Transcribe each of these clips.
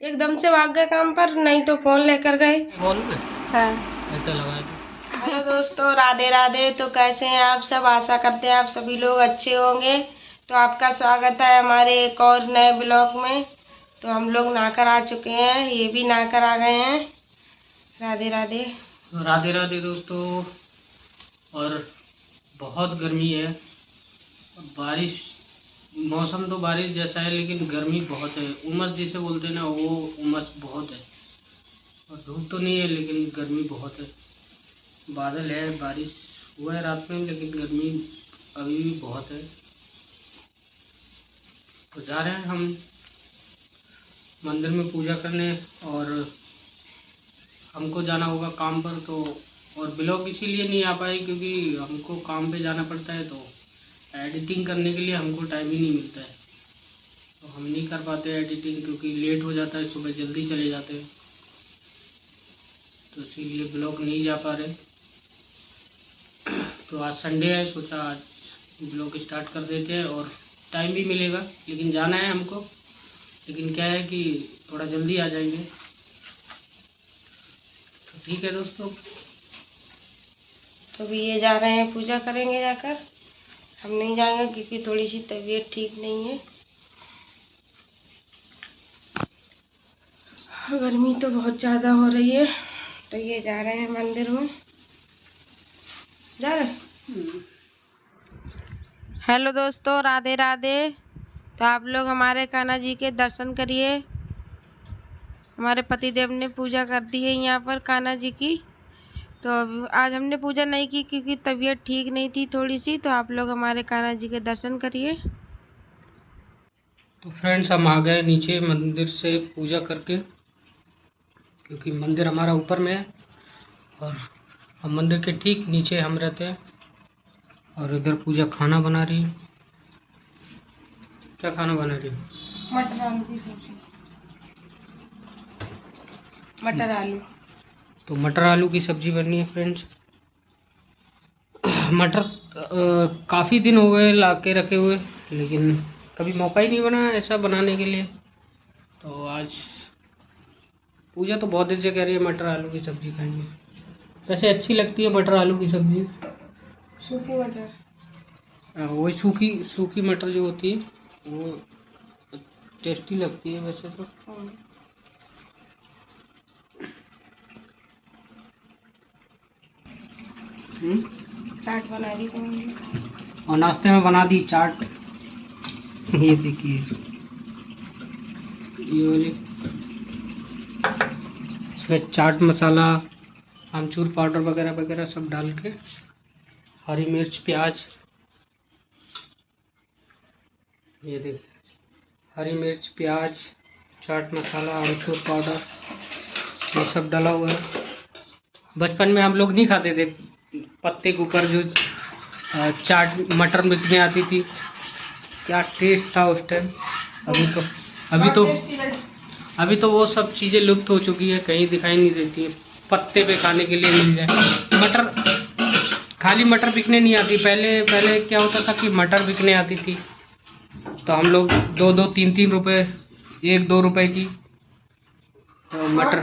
एकदम से भाग गए काम पर, नहीं तो फोन लेकर गए। फोन में हाँ लगा। हेलो दोस्तों, राधे राधे। तो कैसे हैं आप सब? आशा करते हैं आप सभी लोग अच्छे होंगे। तो आपका स्वागत है हमारे एक और नए ब्लॉग में। तो हम लोग नहाकर आ चुके हैं, ये भी नहाकर आ गए हैं। राधे राधे। राधे राधे दोस्तों। और बहुत गर्मी है। बारिश, मौसम तो बारिश जैसा है लेकिन गर्मी बहुत है। उमस जिसे बोलते हैं ना, वो उमस बहुत है। और धूप तो नहीं है लेकिन गर्मी बहुत है। बादल है, बारिश हुआ है रात में, लेकिन गर्मी अभी भी बहुत है। तो जा रहे हैं हम मंदिर में पूजा करने, और हमको जाना होगा काम पर। तो और ब्लॉग इसीलिए नहीं आ पाए क्योंकि हमको काम पे जाना पड़ता है, तो एडिटिंग करने के लिए हमको टाइम ही नहीं मिलता है। तो हम नहीं कर पाते एडिटिंग क्योंकि लेट हो जाता है, सुबह जल्दी चले जाते हैं, तो इसीलिए ब्लॉग नहीं जा पा रहे। तो आज संडे है, सोचा आज ब्लॉग स्टार्ट कर देते हैं और टाइम भी मिलेगा। लेकिन जाना है हमको, लेकिन क्या है कि थोड़ा जल्दी आ जाएंगे। तो ठीक है दोस्तों। तो भी ये जा रहे हैं, पूजा करेंगे जाकर। हम नहीं जाएंगे क्योंकि थोड़ी सी तबीयत ठीक नहीं है। गर्मी तो बहुत ज़्यादा हो रही है। तो ये जा रहे हैं मंदिर में, जा रहे हैं। हेलो दोस्तों, राधे राधे। तो आप लोग हमारे कान्हा जी के दर्शन करिए। हमारे पतिदेव ने पूजा कर दी है यहाँ पर कान्हा जी की। तो आज हमने पूजा नहीं की क्योंकि तबीयत ठीक नहीं थी थोड़ी सी। तो आप लोग हमारे कान्हा जी के दर्शन करिए। तो फ्रेंड्स, हम आ गए नीचे मंदिर से पूजा करके, क्योंकि मंदिर हमारा ऊपर में है और हम मंदिर के ठीक नीचे हम रहते हैं। और इधर पूजा खाना बना रही है। क्या खाना बना रही है? मटर आलू की सब्जी। मटर आलू। तो मटर आलू की सब्जी बननी है फ्रेंड्स। मटर काफ़ी दिन हो गए ला के रखे हुए, लेकिन कभी मौका ही नहीं बना ऐसा बनाने के लिए। तो आज पूजा तो बहुत दिन से कह रही है मटर आलू की सब्जी खाएंगे। वैसे अच्छी लगती है मटर आलू की सब्जी। सूखी मटर। वही सूखी सूखी मटर जो होती है वो टेस्टी लगती है वैसे तो। चाट बना दी तुमने? और नाश्ते में बना दी चाट। ये देखिए, ये वाली, इसमें चाट मसाला, आमचूर पाउडर वगैरह वगैरह सब डाल के, हरी मिर्च, प्याज, ये देखिए, हरी मिर्च, प्याज, चाट मसाला, आमचूर पाउडर, ये सब डाला हुआ है। बचपन में हम लोग नहीं खाते थे पत्ते के ऊपर जो चाट मटर बिकने आती थी, क्या टेस्ट था उस टाइम। अभी तो वो सब चीज़ें लुप्त हो चुकी है, कहीं दिखाई नहीं देती है। पत्ते पे खाने के लिए मिल जाए मटर, खाली मटर बिकने नहीं आती। पहले क्या होता था कि मटर बिकने आती थी, तो हम लोग 2-2, 3-3 रुपए, 1-2 रुपए की मटर,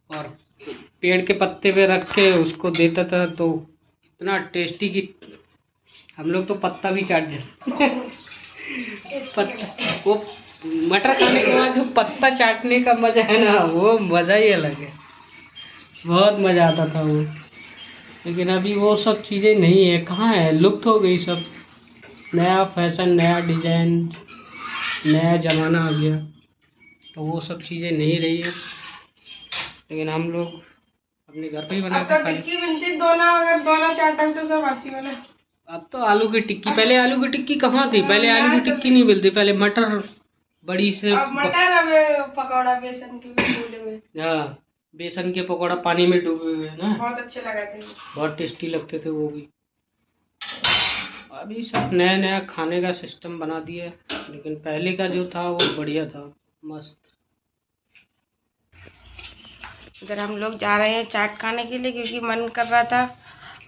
और पेड़ के पत्ते पे रख के उसको देता था, तो इतना टेस्टी कि हम लोग तो पत्ता भी चाट जाते। पत्ता, वो मटर खाने के बाद जो पत्ता चाटने का मजा है ना, वो मजा ही अलग है। बहुत मजा आता था वो। लेकिन अभी वो सब चीज़ें नहीं है, कहाँ है, लुप्त हो गई सब। नया फैशन, नया डिजाइन, नया ज़माना आ गया, तो वो सब चीज़ें नहीं रही है। लेकिन हम लोग अपने घर पे ही बना के खाते। टिक्की बनती दोना चाटा तो सब हंसी वाला। अब तो आलू की टिक्की, पहले आलू की टिक्की कहाँ थी? पहले आलू की टिक्की नहीं मिलती, पहले मटर बड़ी से, अब मटर, अब पकौड़ा बेसन के भी डूबे हुए। हाँ, बेसन के पकौड़ा पानी में डूबे हुए हैं ना, बहुत अच्छे लगे थे, बहुत टेस्टी लगते थे वो भी। अभी सब नया नया खाने का सिस्टम बना दिया है, लेकिन पहले का जो था वो बढ़िया था, मस्त। इधर हम लोग जा रहे हैं चाट खाने के लिए क्योंकि मन कर रहा था।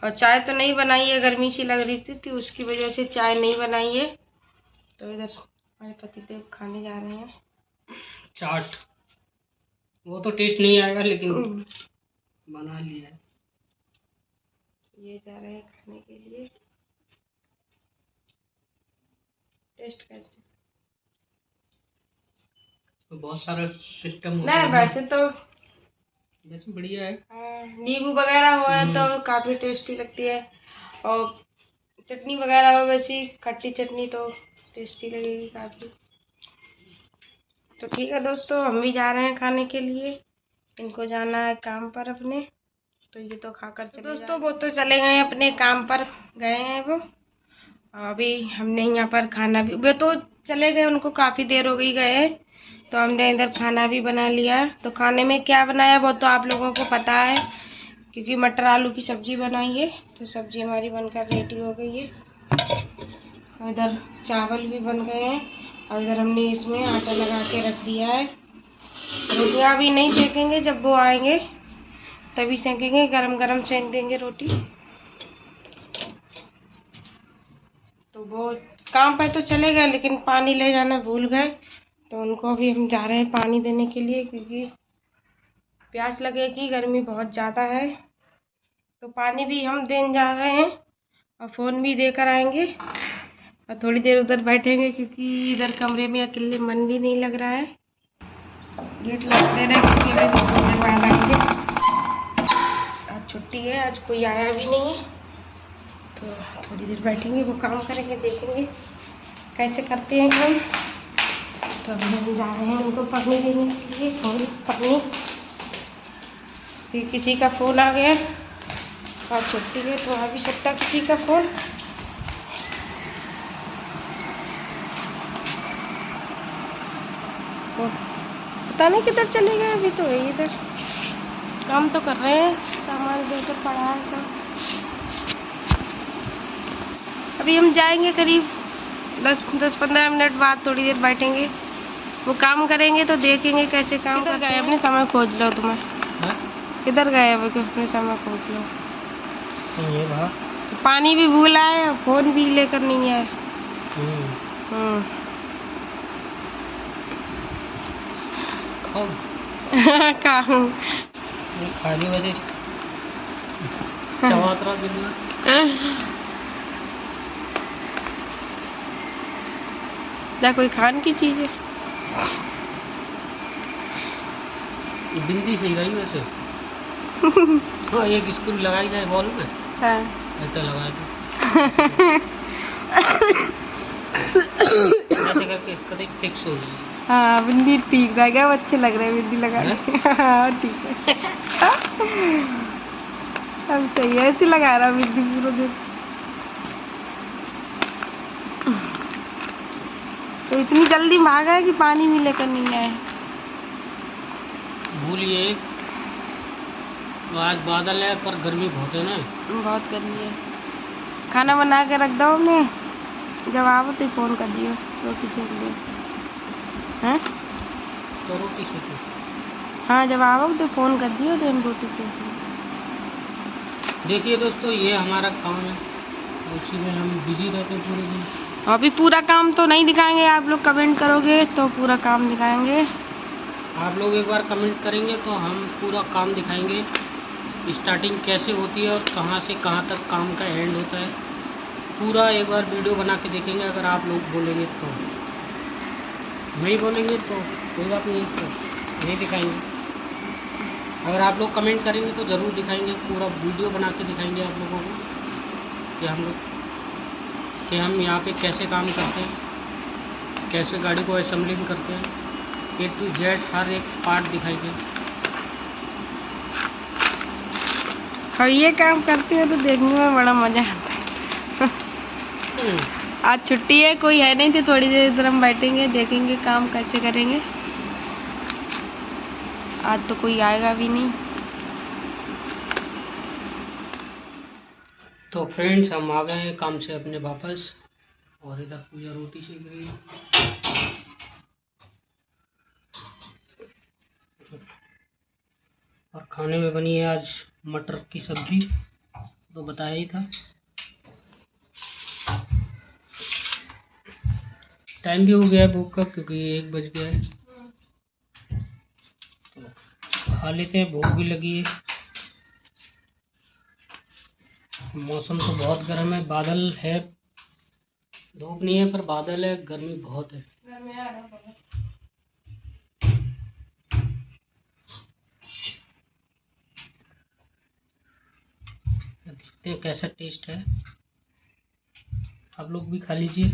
और चाय तो नहीं बनाई है, गर्मी सी लग रही थी, तो उसकी वजह से चाय नहीं बनाई है। तो इधर हमारे पतिदेव खाने जा रहे हैं। चाट, वो तो टेस्ट नहीं आएगा लेकिन बना लिया है। ये जा रहे हैं खाने के लिए। टेस्ट कैसे? तो बहुत सारा सिस्टम होता नहीं है। वैसे तो वैसे बढ़िया है। नींबू वगैरह हो तो काफी टेस्टी लगती है, और चटनी वगैरह हो वैसी खट्टी चटनी तो टेस्टी लगेगी काफी। तो ठीक है दोस्तों, हम भी जा रहे हैं खाने के लिए, इनको जाना है काम पर अपने, तो ये तो खाकर चले दोस्तों। वो तो चले गए अपने काम पर, गए हैं वो। अभी हमने यहाँ पर खाना भी, वे तो चले गए, उनको काफ़ी देर हो गई गए, तो हमने इधर खाना भी बना लिया। तो खाने में क्या बनाया वो तो आप लोगों को पता है, क्योंकि मटर आलू की सब्जी बनाई है। तो सब्जी हमारी बनकर रेडी हो गई है, और इधर चावल भी बन गए हैं, और इधर हमने इसमें आटा लगा के रख दिया है। रोटियाँ अभी नहीं सेकेंगे, जब वो आएंगे तभी सेकेंगे, गरम गरम सेक देंगे रोटी। तो वो काम पर तो चले गए, लेकिन पानी ले जाना भूल गए, तो उनको अभी हम जा रहे हैं पानी देने के लिए, क्योंकि प्यास लगेगी, गर्मी बहुत ज़्यादा है। तो पानी भी हम देने जा रहे हैं, और फ़ोन भी देकर आएंगे, और थोड़ी देर उधर बैठेंगे, क्योंकि इधर कमरे में अकेले मन भी नहीं लग रहा है। गेट लगा दे रहे हैं, क्योंकि अभी थोड़ी देर बाद आएंगे। आज छुट्टी है, आज कोई आया भी नहीं है, तो थोड़ी देर बैठेंगे, वो काम करेंगे, देखेंगे कैसे करते हैं हम। तो अभी हम जा रहे हैं उनको पानी देने के लिए, फ़ोन पानी। फिर किसी का फ़ोन आ गया, आज छुट्टी है तो आ भी सकता किसी का फ़ोन। पता नहीं किधर चले गए, अभी तो है इधर, काम तो कर रहे हैं, सामान इधर उधर पड़ा है सब। अभी हम जाएंगे करीब 10-15 मिनट बाद, थोड़ी देर बैठेंगे, वो काम करेंगे तो देखेंगे कैसे काम करते हैं। अपने समय खोज लो, तुम्हें किधर गए अब, अपने समय खोज लो। तो पानी भी भूल आए, फोन भी लेकर नहीं आए। खाऊं खाली बजे चवातरा दिन क्या कोई खान की चीज है? बिंदी सही गई वैसे। हाँ, एक स्क्रू लगाई जाए बॉल में। हाँ। ऐसा लगा दो ऐसे करके कभी फिक्स हो गई। हाँ, बिंदी ठीक रह गया, अच्छे लग रहे हैं बिंदी लगाने। हाँ ठीक है, अब चाहिए ऐसे लगा रहा बिंदी पूरा दिन। तो इतनी जल्दी भागा है कि पानी भी लेकर नहीं आए। भूलिए, आज बादल है पर गर्मी बहुत है ना। बहुत गर्मी है। खाना बना के रख दो हमने, जब आओ तो फ़ोन कर दियो, रोटी सेक लियो। हैं? तो रोटी सेको। हाँ, जब आओ तो फ़ोन कर दियो, तो हम रोटी सेक लें। देखिए दोस्तों, ये हमारा काम है, उसी में हम बिजी रहते हैं पूरे दिन। अभी पूरा काम तो नहीं दिखाएंगे, आप लोग कमेंट करोगे तो पूरा काम दिखाएंगे। आप लोग एक बार कमेंट करेंगे तो हम पूरा काम दिखाएंगे, स्टार्टिंग कैसे होती है और कहाँ से कहाँ तक काम का एंड होता है, पूरा एक बार वीडियो बना के देखेंगे। अगर आप लोग बोलेंगे तो, नहीं बोलेंगे तो कोई बात नहीं, तो नहीं दिखाएंगे। अगर आप लोग कमेंट करेंगे तो ज़रूर दिखाएंगे, पूरा वीडियो बना के दिखाएंगे आप लोगों को कि हम यहाँ पे कैसे काम करते हैं, कैसे गाड़ी को असेंबलिंग करते हैं, A to Z हर एक पार्ट दिखाएंगे। और ये काम करते हैं तो देखने में बड़ा मजा आता है। आज छुट्टी है, कोई है नहीं, तो थोड़ी देर इधर हम बैठेंगे, देखेंगे काम कैसे करेंगे। आज तो कोई आएगा भी नहीं। तो फ्रेंड्स, हम आ गए हैं काम से अपने वापस, और इधर पूजा रोटी सेक रही है। और खाने में बनी है आज मटर की सब्जी, तो बताया ही था। टाइम भी हो गया है भूख का, क्योंकि 1 बज गया है। खा लेते हैं, भूख भी लगी है। मौसम तो बहुत गर्म है, बादल है, धूप नहीं है पर बादल है, गर्मी बहुत है। देखते हैं कैसा टेस्ट है, आप लोग भी खा लीजिए।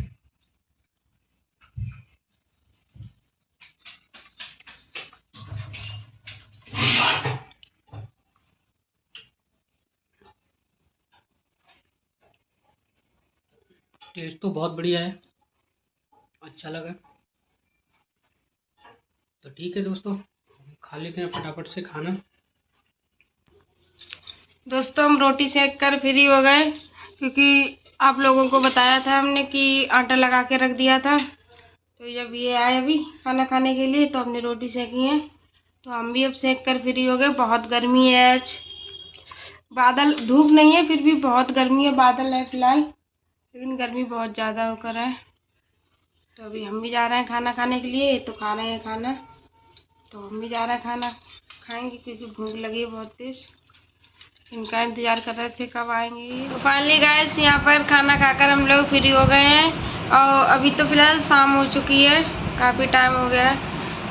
टेस्ट तो बहुत बढ़िया है, अच्छा लगा। तो ठीक है दोस्तों, खा लेते हैं फटाफट से खाना। दोस्तों हम रोटी सेक कर फ्री हो गए, क्योंकि आप लोगों को बताया था हमने कि आटा लगा के रख दिया था। तो जब ये आए अभी खाना खाने के लिए, तो हमने रोटी सेकी है, तो हम भी अब सेक कर फ्री हो गए। बहुत गर्मी है आज, बादल, धूप नहीं है फिर भी बहुत गर्मी है, बादल है फिलहाल, लेकिन गर्मी बहुत ज़्यादा होकर है। तो अभी हम भी जा रहे हैं खाना खाने के लिए, तो खा रहे हैं खाना, तो हम भी जा रहे हैं खाना खाएंगे, क्योंकि भूख लगी है बहुत तेज़। इनका इंतज़ार कर रहे थे कब आएंगे। तो फाइनली गाइस यहाँ पर खाना खाकर हम लोग फ्री हो गए हैं, और अभी तो फिलहाल शाम हो चुकी है, काफ़ी टाइम हो गया है।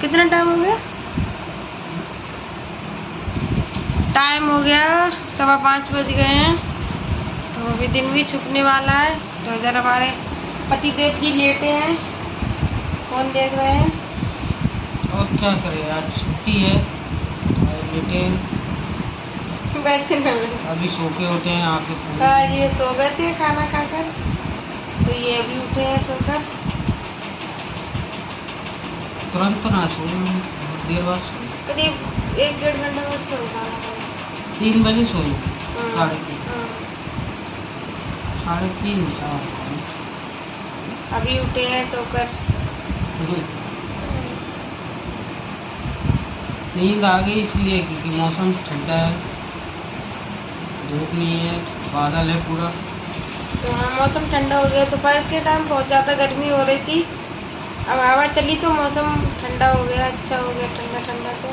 कितना टाइम हो गया? टाइम हो गया 5:15 बज गए हैं, तो अभी दिन भी छुपने वाला है। तो इधर हमारे पतिदेव जी लेटे हैं, फोन देख रहे हैं। और क्या करें, आज छुट्टी है, लेटे वैसे अभी सो के उठे हैं आप। हाँ, ये सो गए थे खाना खाकर, तो ये अभी उठे हैं सोकर। तुरंत तो ना सो, बहुत देर बाद सो, करीब 1-1.5 घंटा बाद सो खाना 3 बजे सो, 3:30, हाँ। 3:30, 4। अभी उठे हैं सोकर। नींद आ गई इसलिए क्योंकि मौसम ठंडा है, धूप नहीं है, बादल है पूरा। तो हाँ, मौसम ठंडा हो गया। दोपहर के टाइम बहुत ज़्यादा गर्मी हो रही थी, अब हवा चली तो मौसम ठंडा हो गया, अच्छा हो गया, ठंडा ठंडा से।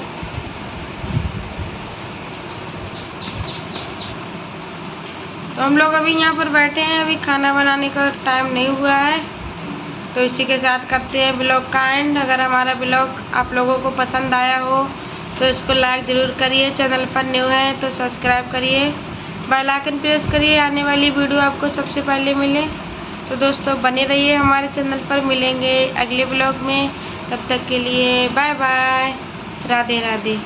तो हम लोग अभी यहाँ पर बैठे हैं, अभी खाना बनाने का टाइम नहीं हुआ है। तो इसी के साथ करते हैं ब्लॉग का एंड। अगर हमारा ब्लॉग आप लोगों को पसंद आया हो तो इसको लाइक ज़रूर करिए, चैनल पर न्यू है तो सब्सक्राइब करिए, बेल आइकन प्रेस करिए, आने वाली वीडियो आपको सबसे पहले मिले। तो दोस्तों बने रहिए हमारे चैनल पर, मिलेंगे अगले ब्लॉग में, तब तक के लिए बाय बाय, राधे राधे।